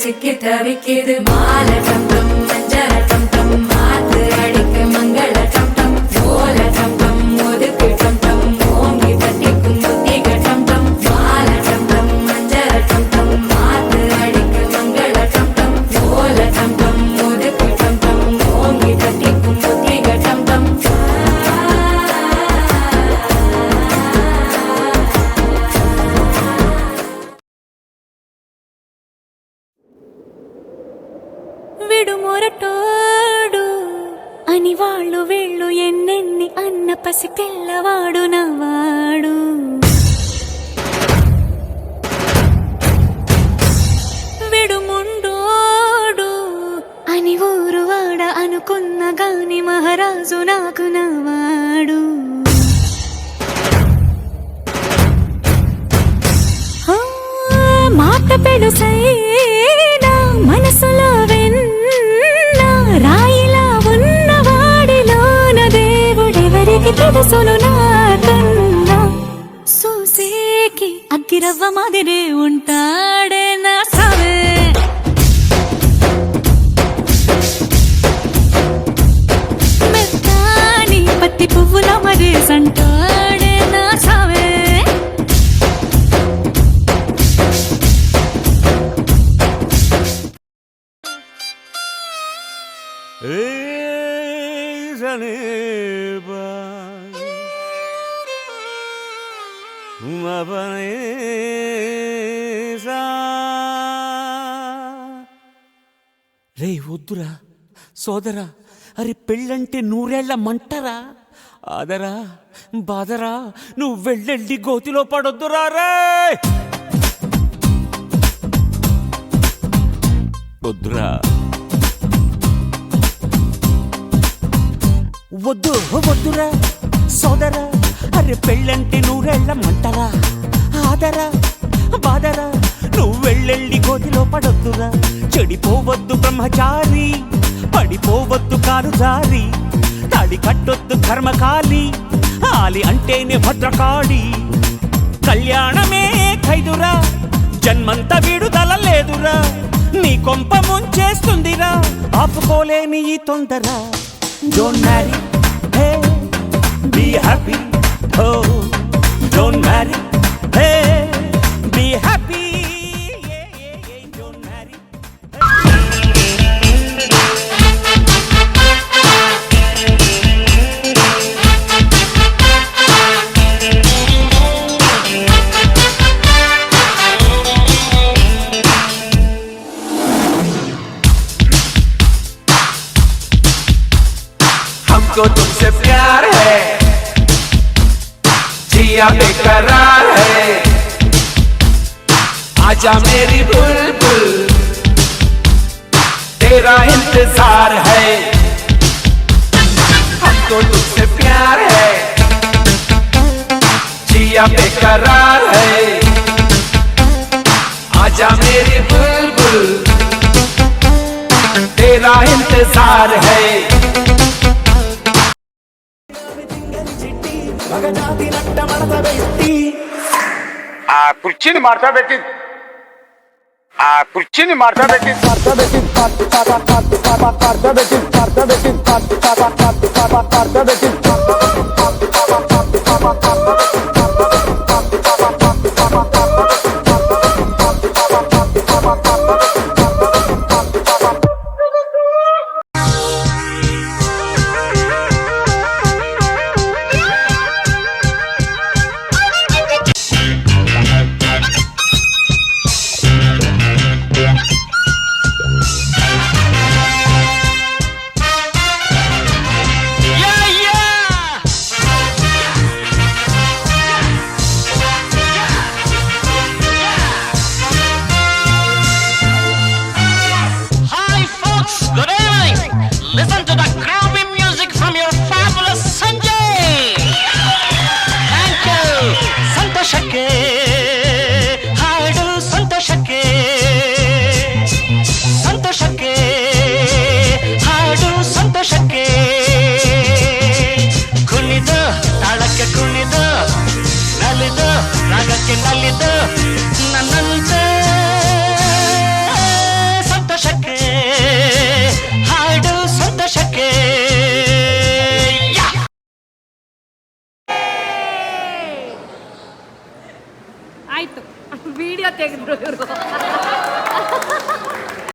சிக்கி தவிக்கிது மால டம் டம் மஞ்சள டம் டம் மாத்து அடிக்க மங்கள டம் டம் ஓல டம் டம் ஒதுக்கு டம் டம் ஓங்கி தட்டிக்கும் புத்திக டம் டம் மால டம் டம் மஞ்சள டம் டம் மாத்து அடிக்க மங்கள டம் டம் ஓல டம் டம் ஒதுக்கு டம் டம் ஓங்கி தட்டிக்கும் புத்திக டம் டம் విడుమొరటోడు అని వాళ్ళు వీళ్ళు ఎన్నెన్ని అన్న పసి పిల్లవాడు నవ్వాడు. విడుముండోడు అని ఊరు వాడ అనుకున్న గాని మహారాజు నాకు నవ్వాడు. మాట పెడుసైనా మనసులో రాయిలా ఉన్నవాడిలోన దేవుడెవరికి తెలుసును నాకన్నా చూసేకి అగ్గిరవ్వ మాదిరే ఉంటాడే నా సావే. మెత్తాని పత్తి పువ్వుల మరేసంటాడే నా సావే. రే వద్దురా సోదరా, అరే పెళ్ళంటే నూరేళ్ల మంటరా, ఆదరా బాదరా, నువ్వు వెళ్ళెళ్ళి గోతిలో పడొద్దురా. రే వద్దురా, వద్దు వద్దురా సోదరా, అరే పెళ్ళంటే నూరేళ్ల మంటరా, ఆదరా బాదరా, నువ్వు వెళ్ళెళ్ళి గోతిలో పడొద్దురా. చెడిపోవద్దు బ్రహ్మచారి, పడిపోవద్దు కారు జారి, తాళి కట్టొద్దు కర్మకాలి, ఆలి అంటేనే భద్రకాళి. కళ్యాణమే ఖైదురా, జన్మంత విడుదల లేదురా, నీ కొంప ముంచేస్తుందిరా, ఆపుకోలేని ఈ తొందర. Don't marry, hey, be happy, oh, don't marry, hey, be happy, yeah, yeah, yeah, don't marry. हमको तुमसे प्यार है, जिया बेकरार है, आजा मेरी बुलबुल, तेरा इंतजार है. हमको तुमसे प्यार है, जिया बेकरार है, आजा मेरी बुलबुल, तेरा इंतजार है. ఆ కుర్చీని మార్తా పెట్టి